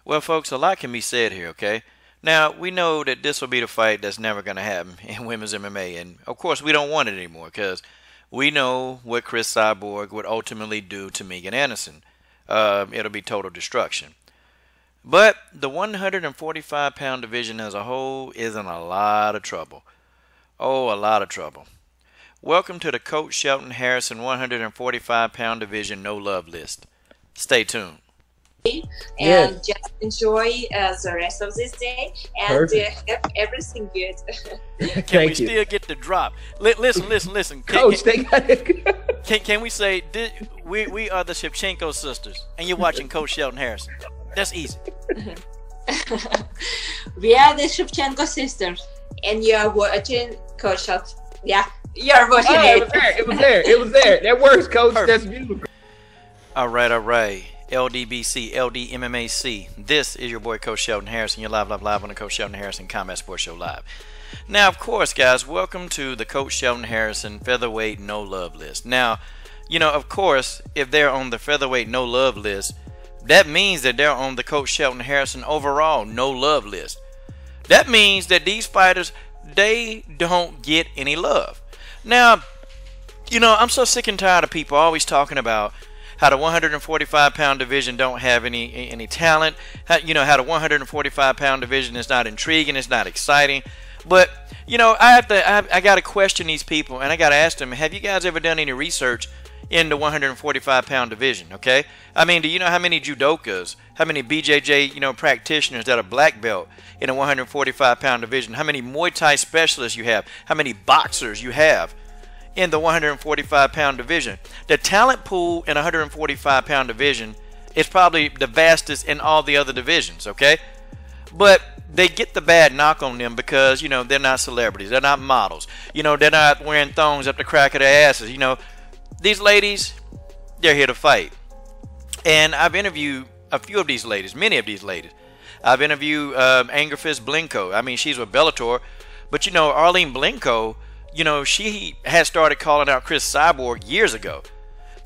Well, folks, a lot can be said here, okay? Now, we know that this will be the fight that's never going to happen in women's MMA. And, of course, we don't want it anymore because we know what Chris Cyborg would ultimately do to Megan Anderson. It'll be total destruction. But the 145-pound division as a whole is in a lot of trouble. Oh, a lot of trouble. Welcome to the Coach Shelton Harrison 145-pound division no love list. Stay tuned. And just enjoy the rest of this day and have everything good. Can we still get the drop? Listen. Coach, they got it. Can we say we are the Shevchenko sisters and you're watching Coach Shelton Harrison? That's easy. We are the Shevchenko sisters and you're watching Coach Shelton. Yeah, you're watching it. It was there. That works, Coach. Perfect. That's beautiful. All right. LDBC, LDMMAC. This is your boy Coach Shelton Harrison. You're live on the Coach Shelton Harrison Combat Sports Show Live. Now, of course, guys, welcome to the Coach Shelton Harrison Featherweight No Love List. Now, of course, if they're on the Featherweight No Love List, that means that they're on the Coach Shelton Harrison overall No Love List. That means that these fighters, they don't get any love. Now, I'm so sick and tired of people always talking about how the 145-pound division don't have any talent. How the 145-pound division is not intriguing, it's not exciting. But I got to question these people, and I got to ask them: have you guys ever done any research in the 145-pound division? Okay, I mean, do you know how many judokas, how many BJJ practitioners that are black belt in a 145-pound division? How many Muay Thai specialists you have? How many boxers you have in the 145-pound division? The talent pool in a 145-pound division is probably the vastest in all the other divisions, okay? But they get the bad knock on them because, they're not celebrities. They're not models. They're not wearing thongs up the crack of their asses. These ladies, they're here to fight. And I've interviewed a few of these ladies, many of these ladies. I've interviewed Angerfist Blenko. I mean, she's with Bellator. But, Arlene Blenko, she had started calling out Chris Cyborg years ago.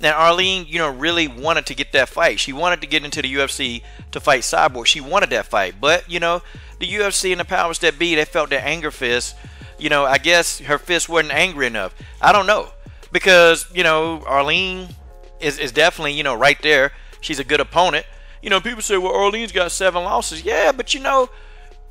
Now, Arlene, really wanted to get that fight. She wanted to get into the UFC to fight Cyborg. She wanted that fight. But, the UFC and the powers that be, they felt that Anger Fist, I guess her fist wasn't angry enough. I don't know. Because, Arlene is definitely, right there. She's a good opponent. People say, well, Arlene's got 7 losses. Yeah, but,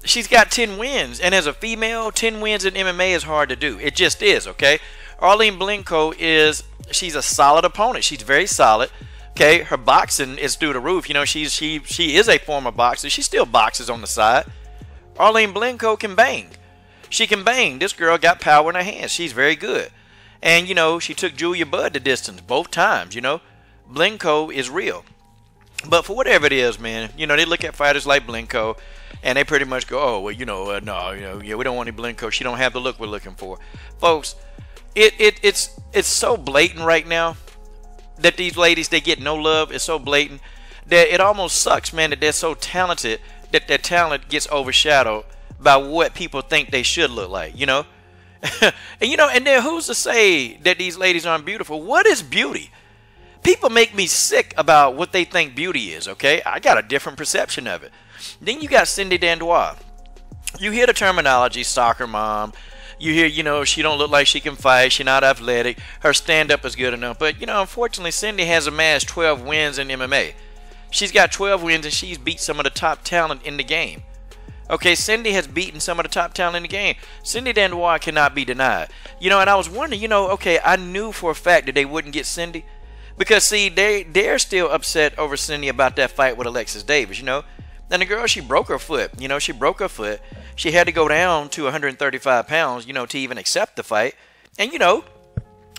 she's got 10 wins. And as a female, 10 wins in MMA is hard to do. It just is, okay? Arlene Blenko she's a solid opponent. She's very solid. Okay, her boxing is through the roof. She is a former boxer. She still boxes on the side. Arlene Blenko can bang. She can bang. This girl got power in her hands. She's very good. And, she took Julia Budd the distance both times, Blenko is real. But for whatever it is, man, they look at fighters like Blenko and they pretty much go, oh, well, no, we don't want any Blenko. She don't have the look we're looking for. Folks, it's so blatant right now that these ladies, they get no love. It's so blatant that it almost sucks, man, that they're so talented that their talent gets overshadowed by what people think they should look like, and then who's to say that these ladies aren't beautiful? What is beauty? People make me sick about what they think beauty is, okay? I got a different perception of it. Then you got Cindy Dandois. You hear the terminology, soccer mom. You hear, she don't look like she can fight. She's not athletic. Her stand-up is good enough. But, unfortunately, Cindy has amassed 12 wins in MMA. She's got 12 wins and she's beat some of the top talent in the game. Okay, Cindy has beaten some of the top talent in the game. Cindy Dandois cannot be denied. And I was wondering, okay, I knew for a fact that they wouldn't get Cindy. Because, see, they're still upset over Cindy about that fight with Alexis Davis, And the girl, she broke her foot. She broke her foot. She had to go down to 135 pounds, to even accept the fight. And,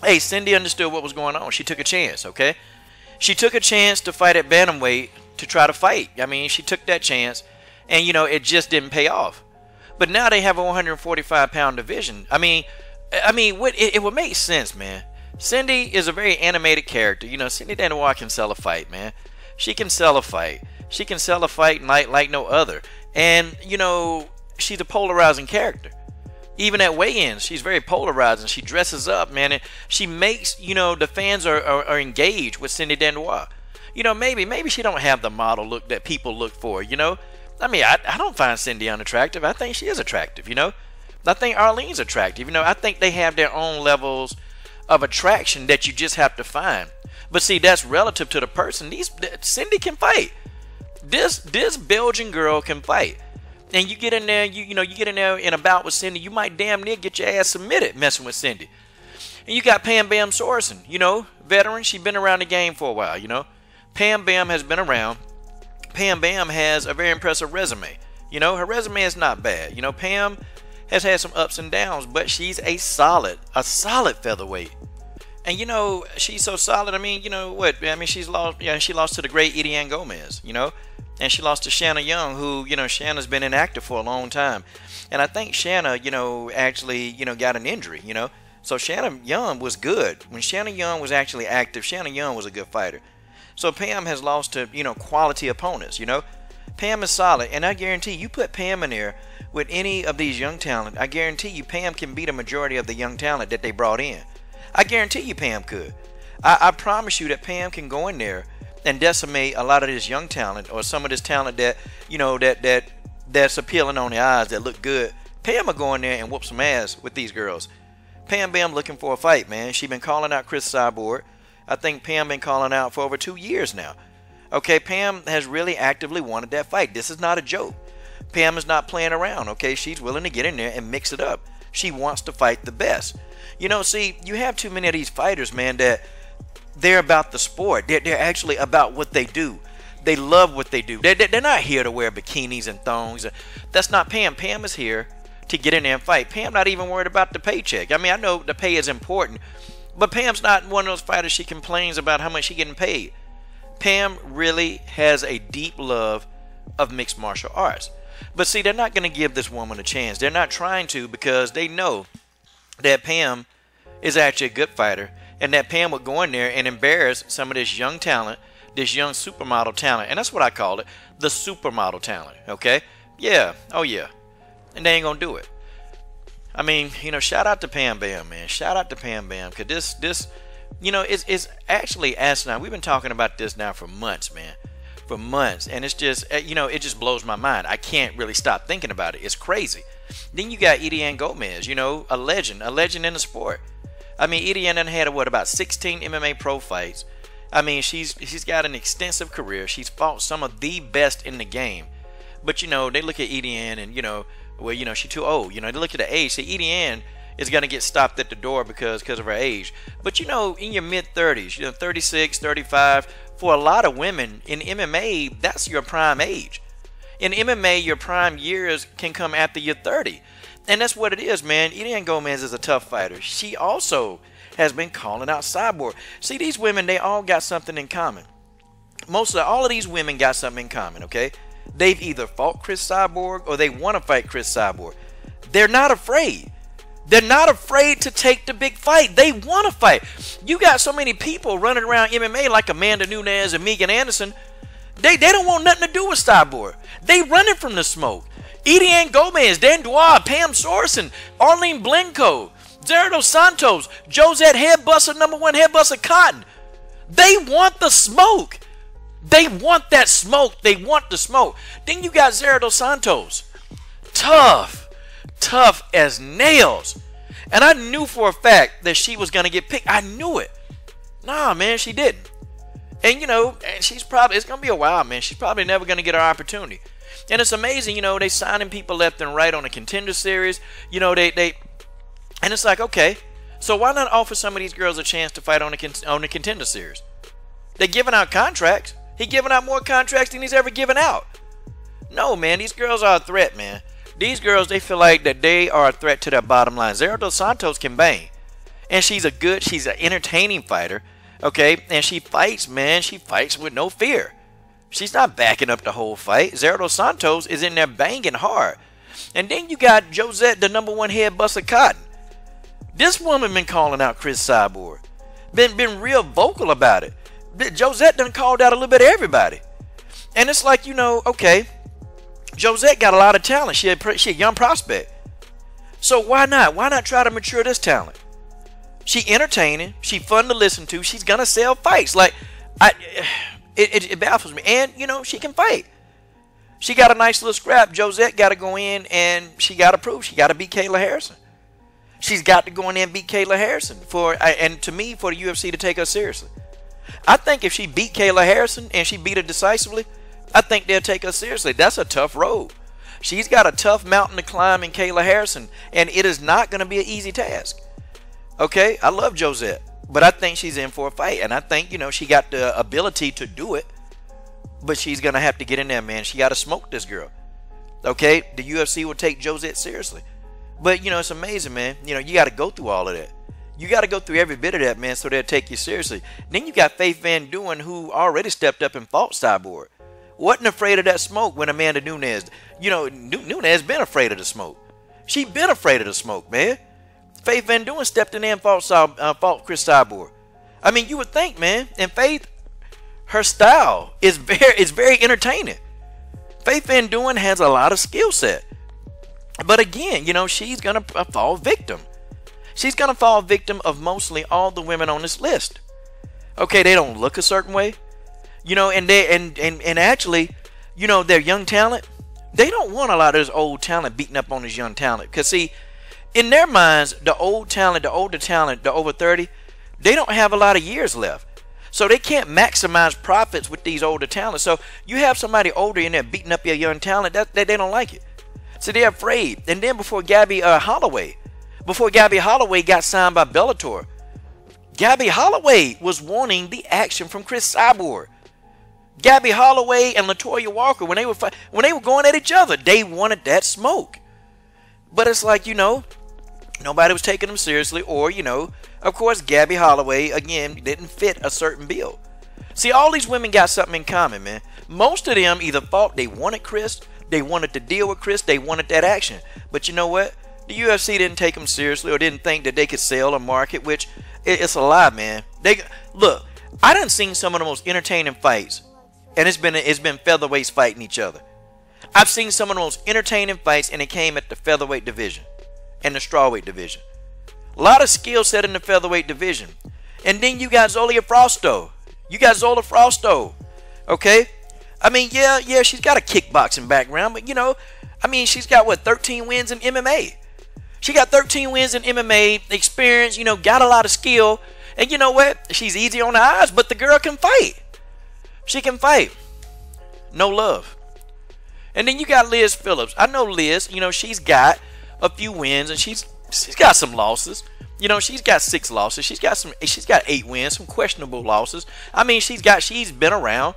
hey, Cindy understood what was going on. She took a chance, okay? She took a chance to fight at bantamweight to try to fight. I mean, she took that chance. And, it just didn't pay off. But now they have a 145-pound division. I mean, it would make sense, man. Cindy is a very animated character. Cindy Dandois can sell a fight, man. She can sell a fight. She can sell a fight like no other. And, she's a polarizing character. Even at weigh-ins, she's very polarizing. She dresses up, man. And she makes, the fans are engaged with Cindy Dandois. maybe she don't have the model look that people look for, I mean, I don't find Cindy unattractive. I think she is attractive, I think Arlene's attractive. I think they have their own levels of attraction that you just have to find. But see, that's relative to the person. Cindy can fight. This Belgian girl can fight. And you get in there, you get in there in a bout with Cindy, you might damn near get your ass submitted messing with Cindy. And you got Pam Sorenson, veteran. She's been around the game for a while, Pam Bam has been around. Pam Bam has a very impressive resume. Her resume is not bad. Pam has had some ups and downs, but she's a solid featherweight. And she's so solid. I mean, she lost to the great Ediane Gomez, and she lost to Shanna Young, who, Shanna's been inactive for a long time. And I think Shanna, actually, got an injury, So Shanna Young was good. When Shanna Young was actually active, Shanna Young was a good fighter. So Pam has lost to, quality opponents, Pam is solid, and I guarantee you put Pam in there with any of these young talent, I guarantee you Pam can beat a majority of the young talent that they brought in. I guarantee you Pam could. I promise you that Pam can go in there and decimate a lot of this young talent, or some of this talent that, that's appealing on the eyes, that look good. Pam will go in there and whoop some ass with these girls. Pam Bam looking for a fight, man. She been calling out Chris Cyborg. I think Pam been calling out for over 2 years now. Okay, Pam has really actively wanted that fight. This is not a joke. Pam is not playing around, okay? She's willing to get in there and mix it up. She wants to fight the best. See, you have too many of these fighters, man, that they're about the sport. They're actually about what they do. They love what they do. They're not here to wear bikinis and thongs. That's not Pam. Pam is here to get in there and fight. Pam not even worried about the paycheck. I mean, I know the pay is important, but Pam's not one of those fighters she complains about how much she's getting paid. Pam really has a deep love of mixed martial arts. But see, they're not going to give this woman a chance. They're not trying to, because they know that Pam is actually a good fighter, and that Pam would go in there and embarrass some of this young talent, this young supermodel talent. And that's what I call it, the supermodel talent, okay? Yeah, oh yeah. And they ain't going to do it. I mean, shout out to Pam Bam, man. Shout out to Pam Bam, because this it's actually asinine. We've been talking about this now for months, man. For months. And it's just, it just blows my mind. I can't really stop thinking about it. It's crazy. Then you got Ediane Gomez, a legend in the sport. I mean, Ediane done had, about 16 MMA pro fights. I mean, she's got an extensive career. She's fought some of the best in the game. But, they look at Ediane and, she's too old. They look at the age. See, Ediane is going to get stopped at the door because of her age. But, in your mid-30s, 36, 35, for a lot of women in MMA, that's your prime age. In MMA, your prime years can come after you're 30. And that's what it is, man. Ediane Gomez is a tough fighter. She also has been calling out Cyborg. See, these women, they all got something in common. All of these women got something in common, okay? They've either fought Chris Cyborg or they want to fight Chris Cyborg. They're not afraid. They're not afraid to take the big fight. They want to fight. You got so many people running around MMA like Amanda Nunes and Megan Anderson. They don't want nothing to do with Cyborg. They running from the smoke. Ediane Gomez, Dandois, Pam Sorenson, Arlene Blencowe, Zerdo Santos, Josette Headbuster, #1 Headbuster Cotton. They want the smoke. They want that smoke. They want the smoke. Then you got Zerdo Santos. Tough as nails. And I knew for a fact that she was going to get picked. I knew it. Nah, man, she didn't. And, and she's probably, it's going to be a while, man. She's probably never going to get her opportunity. And it's amazing, they signing people left and right on a contender series. And it's like, okay, so why not offer some of these girls a chance to fight on the contender series? They're giving out contracts. He's giving out more contracts than he's ever given out. No, man, these girls are a threat, man. These girls, they feel like that they are a threat to their bottom line. Zero dos Santos can bang. And she's an entertaining fighter, okay? And she fights, man. She fights with no fear. She's not backing up the whole fight. Zero dos Santos is in there banging hard. And then you got Josette, the #1 Headbuster Cotton. This woman been calling out Chris Cyborg. Been real vocal about it. Josette done called out a little bit of everybody. And it's like, okay, Josette got a lot of talent. She a young prospect. So why not? Why not try to mature this talent? She entertaining. She fun to listen to. She's going to sell fights. Like, It baffles me. And, you know, she can fight. She got a nice little scrap. Josette got to go in and she got to prove. She got to beat Kayla Harrison. She's got to go in there and beat Kayla Harrison and to me, for the UFC to take her seriously. I think if she beat Kayla Harrison and she beat her decisively, I think they'll take her seriously. That's a tough road. She's got a tough mountain to climb in Kayla Harrison, and it is not going to be an easy task. Okay, I love Josette, but I think she's in for a fight, and I think, you know, she got the ability to do it, but she's going to have to get in there, man. She got to smoke this girl. Okay, the UFC will take Josette seriously. But, you know, it's amazing, man. You know, you got to go through all of that. You got to go through every bit of that, man, so they'll take you seriously. Then you got Faith Van Duyn, who already stepped up and fought Cyborg. Wasn't afraid of that smoke when Amanda Nunes, you know, Nunes been afraid of the smoke. She been afraid of the smoke, man. Faith Van Duyn stepped in there and fought Chris Cyborg. I mean, you would think, man, and Faith, her style is very entertaining. Faith Van Duyn has a lot of skill set. But again, you know, she's going to fall victim. She's going to fall victim of mostly all the women on this list. Okay, they don't look a certain way. You know, and actually, you know, their young talent, they don't want a lot of this old talent beating up on this young talent. Because, see, in their minds, the old talent, the older talent, the over 30, they don't have a lot of years left. So they can't maximize profits with these older talents. So you have somebody older in there beating up your young talent, that they don't like it. So they're afraid. And then before Gabby Holloway got signed by Bellator, Gabby Holloway was wanting the action from Chris Cyborg. Gabby Holloway and LaToya Walker, when they were going at each other, they wanted that smoke. But it's like, you know, nobody was taking them seriously, or, you know, of course, Gabby Holloway, again, didn't fit a certain bill. See, all these women got something in common, man. Most of them either thought they wanted Chris, they wanted to deal with Chris, they wanted that action. But you know what? The UFC didn't take them seriously, or didn't think that they could sell or market, which it's a lie, man. Look, I done seen some of the most entertaining fights, and it's been featherweights fighting each other. I've seen some of the most entertaining fights, and it came at the featherweight division and the strawweight division. A lot of skill set in the featherweight division. And then you got Zola Frosto. Okay? I mean, yeah, she's got a kickboxing background, but, you know, I mean, she's got, 13 wins in MMA. She got 13 wins in MMA, experience, you know, got a lot of skill. And you know what? She's easy on the eyes, but the girl can fight. She can fight. No love. And then you got Liz Phillips. I know Liz, you know, she's got a few wins and she's got some losses. You know, she's got 6 losses. She's got 8 wins, some questionable losses. I mean, she's been around.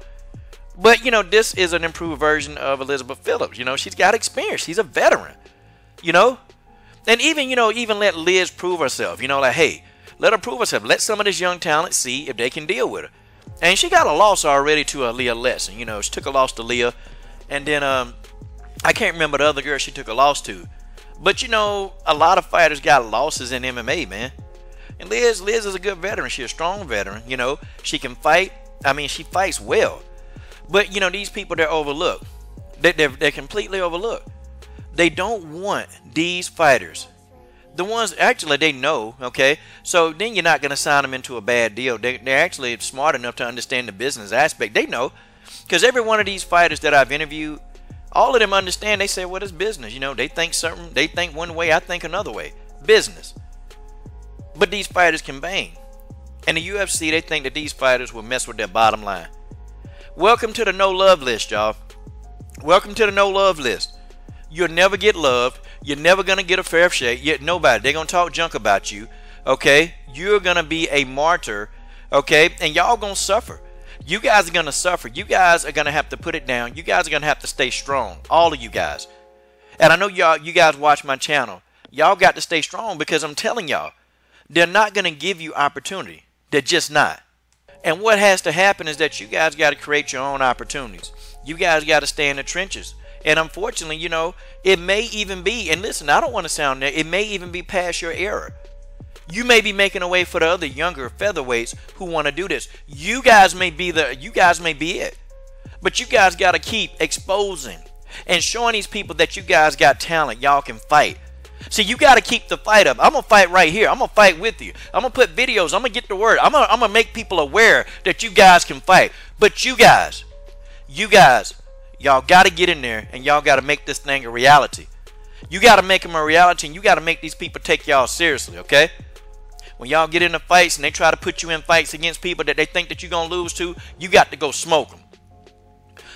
But, you know, this is an improved version of Elizabeth Phillips. You know, she's got experience. She's a veteran. You know? And even, you know, let Liz prove herself. You know, like, hey, let her prove herself. Let some of this young talent see if they can deal with her. And she got a loss already to Leah Lesson. You know, she took a loss to Leah. And then I can't remember the other girl she took a loss to. But, you know, a lot of fighters got losses in MMA, man. And Liz is a good veteran. She's a strong veteran. You know, she can fight. I mean, she fights well. But, you know, these people, they're overlooked. They're completely overlooked. They don't want these fighters. The ones, actually, they know, okay? So then you're not going to sign them into a bad deal. They're actually smart enough to understand the business aspect. They know. Because every one of these fighters that I've interviewed, all of them understand. They say, well, it's business. You know, they think one way, I think another way. Business. But these fighters can bang. And the UFC, they think that these fighters will mess with their bottom line. Welcome to the no love list, y'all. Welcome to the no love list. You'll never get loved. You're never going to get a fair shake. Yet nobody. They're going to talk junk about you. Okay? You're going to be a martyr. Okay? And y'all going to suffer. You guys are going to suffer. You guys are going to have to put it down. You guys are going to have to stay strong. All of you guys. And I know you guys watch my channel. Y'all got to stay strong because I'm telling y'all, they're not going to give you opportunity. They're just not. And what has to happen is that you guys got to create your own opportunities. You guys got to stay in the trenches. And unfortunately, you know, it may even be, and listen, I don't want to sound there, it may even be past your era. You may be making a way for the other younger featherweights who want to do this. You guys may be it. But you guys got to keep exposing and showing these people that you guys got talent. Y'all can fight. See, you got to keep the fight up. I'm going to fight right here. I'm going to fight with you. I'm going to put videos. I'm going to get the word. I'm going to make people aware that you guys can fight. But you guys, y'all got to get in there and y'all got to make this thing a reality. You got to make them a reality, and you got to make these people take y'all seriously, okay? When y'all get into fights and they try to put you in fights against people that they think that you're going to lose to, you got to go smoke them.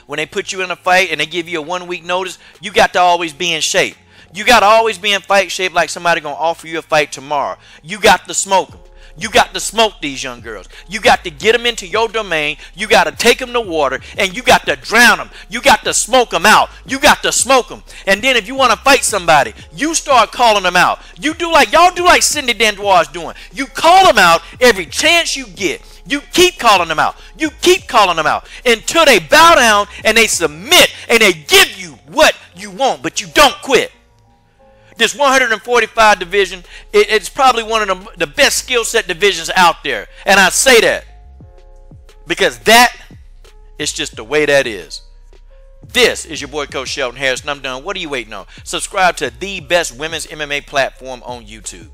When they put you in a fight and they give you a 1 week notice, you got to always be in shape. You got to always be in fight shape like somebody going to offer you a fight tomorrow. You got to smoke them. You got to smoke these young girls. You got to get them into your domain. You got to take them to water, and you got to drown them. You got to smoke them out. You got to smoke them. And then if you want to fight somebody, you start calling them out. You do like y'all do like Cindy Dandois is doing. You call them out every chance you get. You keep calling them out. You keep calling them out until they bow down and they submit and they give you what you want, but you don't quit. This 145 division, it's probably one of the best skill set divisions out there. And I say that because that is just the way that is. This is your boy, Coach Shelton Harris, and I'm done. What are you waiting on? Subscribe to the best women's MMA platform on YouTube.